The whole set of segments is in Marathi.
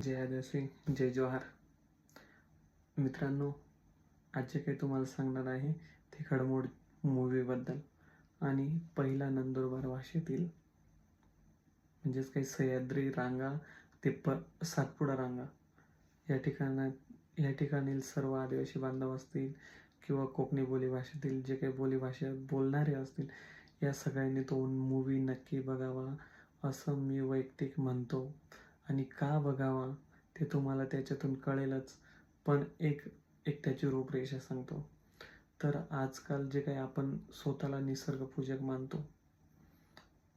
जय आदिवासी, जय जोहार. मित्रांनो, आज जे काही तुम्हाला सांगणार आहे ते घडमोड मूवीबद्दल आणि पहिला नंदुरबार भाषेतील म्हणजेच काही सह्याद्री रांगा ते सातपुडा रांगा या ठिकाणील सर्व आदिवासी बांधव असतील किंवा कोकणी बोलीभाषेतील जे काही बोलीभाषा बोलणारे असतील, या सगळ्यांनी तो मूवी नक्की बघावा असं मी वैयक्तिक म्हणतो. आणि का बघावा ते तुम्हाला त्याच्यातून कळेलच, पण एक एक त्याची रूपरेषा सांगतो. तर आजकाल जे काही आपण स्वतःला निसर्गपूजक मानतो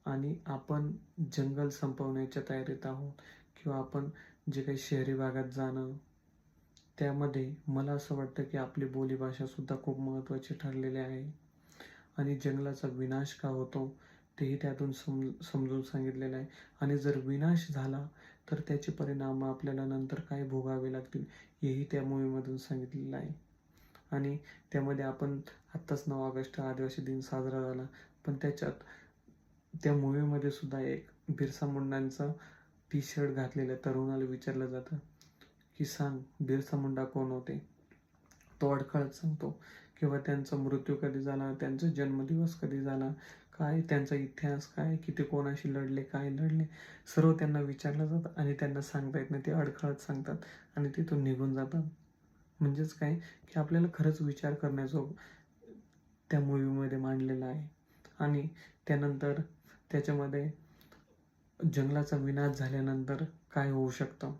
आणि आपण जंगल संपवण्याच्या तयारीत आहोत किंवा आपण जे काही शहरी भागात जाणं, त्यामध्ये मला असं वाटतं की आपली बोलीभाषा सुद्धा खूप महत्त्वाची ठरलेली आहे. आणि जंगलाचा विनाश का होतो तेही त्यातून समजून सांगितलेलं आहे. आणि जर विनाश झाला तर त्याचे परिणाम आपल्याला नंतर काय भोगावे लागतील हेही त्या मूवीमधून सांगितलेलं आहे. आणि त्यामध्ये आपण आत्ताच 9 ऑगस्ट आदिवासी दिन साजरा झाला, पण त्या मूवीमध्ये सुद्धा एक बिरसा मुंडांचा टी शर्ट घातलेल्या तरुणाला विचारलं जातं की सांग बिरसा मुंडा कोण होते. तो अडखळत सांगतो किंवा त्यांचा मृत्यू कधी झाला, त्यांचा जन्मदिवस कधी झाला, काय त्यांचा इतिहास काय, किती कोणाशी लढले, काय लढले, सर्व त्यांना विचारलं जातं आणि त्यांना सांगता येत नाही. ते अडखळत सांगतात आणि तिथून निघून जातात. म्हणजेच काय की आपल्याला खरंच विचार करण्याचं त्या मूवीमध्ये मांडलेलं आहे. आणि त्यानंतर त्याच्यामध्ये जंगलाचा विनाश झाल्यानंतर काय होऊ शकतं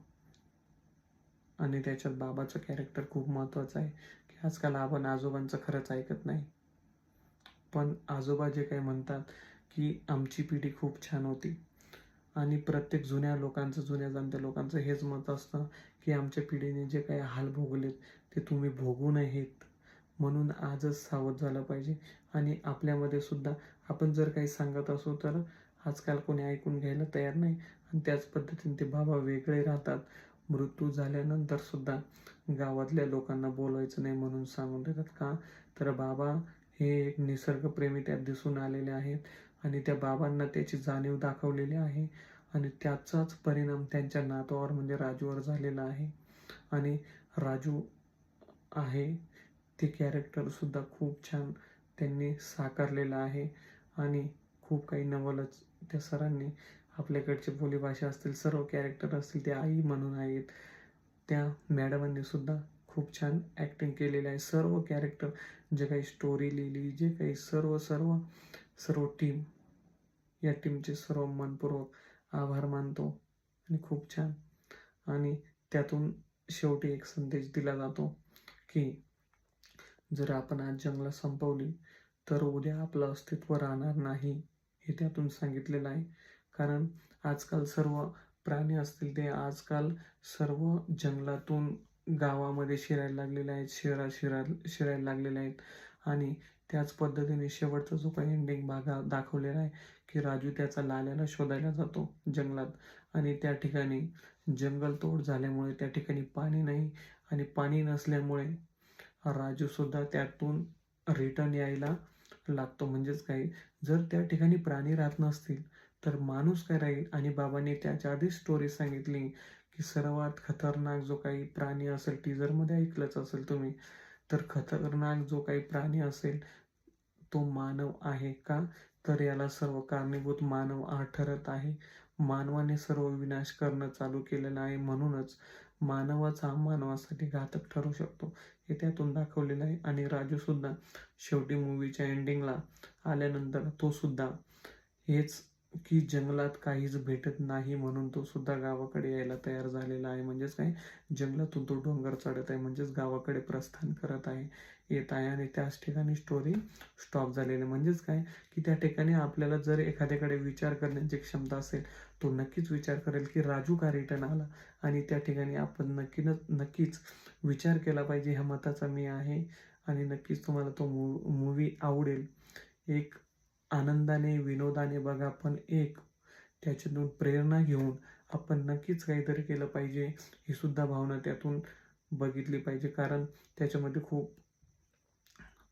आणि त्याच्यात बाबाचं कॅरेक्टर खूप महत्त्वाचं आहे की आजकाल आपण आजोबांचं खरंच ऐकत नाही. पण आजोबा जे काही म्हणतात की आमची पिढी खूप छान होती आणि प्रत्येक जुन्या जाणत्या लोकांचं हेच मत असतं की आमच्या पिढीने जे काही हाल भोगलेत ते तुम्ही भोगू नयेत. म्हणून आजच सावध झालं पाहिजे. आणि आपल्यामध्ये सुद्धा आपण जर काही सांगत असू तर आजकाल कोणी ऐकून घ्यायला तयार नाही. आणि त्याच पद्धतीने ते बाबा वेगळे राहतात. मृत्यू झाल्यानंतर सुद्धा गावातल्या लोकांना बोलायचं नाही म्हणून सांगून देतात. का तर बाबा हे एक निसर्गप्रेमी त्यात दिसून आलेले आहेत आणि त्या बाबांना त्याची जाणीव दाखवलेली आहे आणि त्याचाच परिणाम त्यांच्या नातवावर म्हणजे राजूवर झालेला आहे. आणि राजू आहे ते कॅरेक्टर सुद्धा खूप छान त्यांनी साकारलेलं आहे. आणि खूप काही नवलच त्या सरांनी आपल्याकडची बोलीभाषा असतील, सर्व कॅरेक्टर असतील, ते आई म्हणून आहेत, त्या मॅडमांनी सुद्धा खूप छान ॲक्टिंग केलेलं आहे. सर्व कॅरेक्टर जे काही स्टोरी लिहिली, जे काही सर्व टीम, या टीमचे सर्व मनपूर्वक आभार मानतो आणि खूप छान. आणि त्यातून शेवटी एक संदेश दिला जातो की जर आपण आज जंगलं संपवली तर उद्या आपलं अस्तित्व राहणार नाही, हे त्यातून सांगितलेलं आहे. कारण आजकाल सर्व प्राणी असतील ते आजकाल सर्व जंगलातून गावामध्ये शिरायला लागलेले आहेत, शिरायला लागलेले आहेत. आणि त्याच पद्धतीने शेवटचा जो काही एंडिंग भाग दाखवलेला आहे की राजू त्याचा लाल्याला शोधायला जातो जंगलात आणि त्या ठिकाणी जंगलतोड झाल्यामुळे त्या ठिकाणी पाणी नाही आणि पाणी नसल्यामुळे राजू सुद्धा त्यातून रिटर्न यायला लागतो. म्हणजेच काय, जर त्या ठिकाणी प्राणी राहत नसतील तर माणूस काय राहील. आणि बाबांनी त्याच्या आधीच स्टोरी सांगितली की सर्वात खतरनाक जो काही प्राणी असेल, टीजरमध्ये ऐकलंच असेल तुम्ही, तर खतरनाक जो काही प्राणी असेल तो मानव आहे. का तर याला सर्व कारणीभूत मानव ठरत आहे. मानवाने सर्व विनाश करणं चालू केलेलं आहे. म्हणूनच मानवाचा मानवासाठी घातक ठरू शकतो, हे त्यातून दाखवलेलं आहे. आणि राजू सुद्धा शेवटी मूवीच्या एंडिंगला आल्यानंतर तो सुद्धा हेच की जंगलात काहीच भेटत नाही म्हणून तो सुद्धा गावाकडे यायला तयार झालेला आहे. म्हणजेच काय, जंगलातून तो डोंगर चढत आहे, म्हणजेच गावाकडे प्रस्थान करत आहे, येत आहे. आणि त्याच ठिकाणी स्टोरी स्टॉप झालेली. म्हणजेच काय की त्या ठिकाणी आपल्याला जर एखाद्याकडे विचार करण्याची क्षमता असेल तो नक्कीच विचार करेल की राजू का रिटर्न आला. आणि त्या ठिकाणी आपण नक्कीच विचार केला पाहिजे. ह्या मताचा मी आहे आणि नक्कीच तुम्हाला तो मूवी आवडेल. एक आनंदाने विनोदाने बघा, पण एक त्याच्यातून प्रेरणा घेऊन आपण नक्कीच काहीतरी केलं पाहिजे ही सुद्धा भावना त्यातून बघितली पाहिजे. कारण त्याच्यामध्ये खूप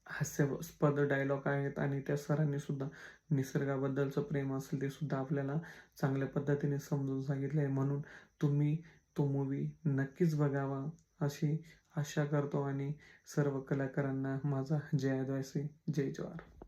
हास्यास्पद डायलॉग आहेत आणि त्या सरांनी सुद्धा निसर्गाबद्दलचं प्रेम असेल ते सुद्धा आपल्याला चांगल्या पद्धतीने समजून सांगितलं आहे. म्हणून तुम्ही तो मूवी नक्कीच बघावा अशी आशा करतो आणि सर्व कलाकारांना माझा जय आदिवासी, जय जवाहर.